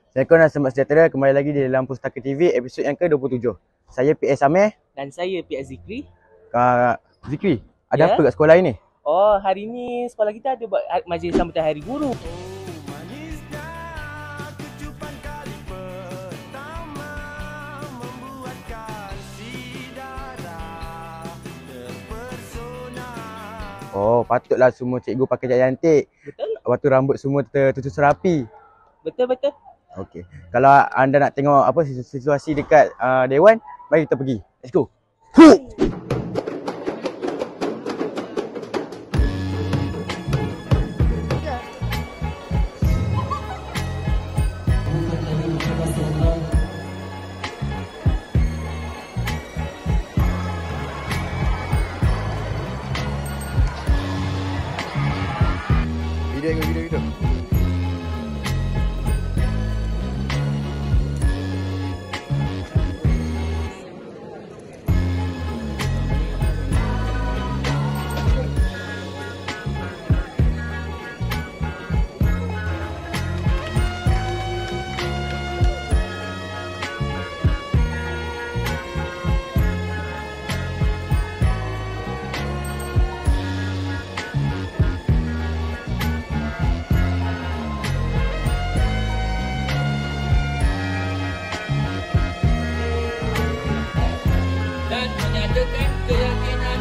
Assalamualaikum dan selamat sejahtera. Kembali lagi di dalam Pustaka TV episod yang ke-27. Saya PS Amir dan saya PS Zikri. Kak Zikri, ada apa kat sekolah ini? Oh, hari ni sekolah kita ada buat majlis sambutan Hari Guru. Oh, patutlah semua cikgu pakai jaya cantik. Betul? Waktu rambut semua tertutup serapi. Betul. Okey. Kalau anda nak tengok apa situasi dekat Dewan, mari kita pergi. Let's go. Video. Dan menyatakan keyakinan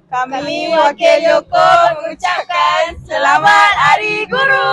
Kami wakil Yoko mengucapkan Selamat Hari Guru.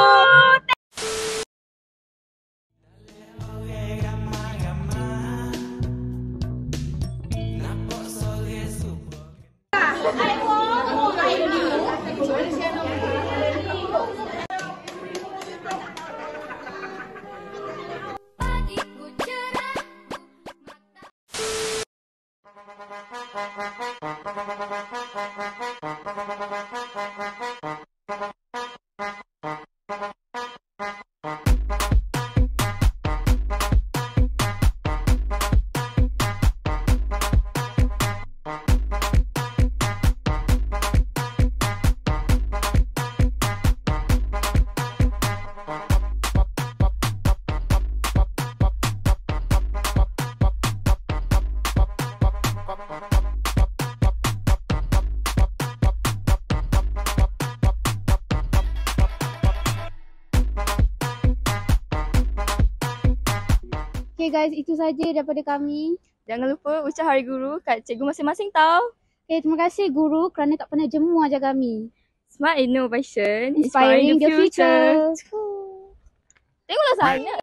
Okay guys, itu saja daripada kami. Jangan lupa ucap Hari Guru kat cikgu masing-masing tau. Okay, terima kasih guru kerana tak pernah jemu ajar kami. Smart Innovation, Inspiring the future. Tengoklah sana.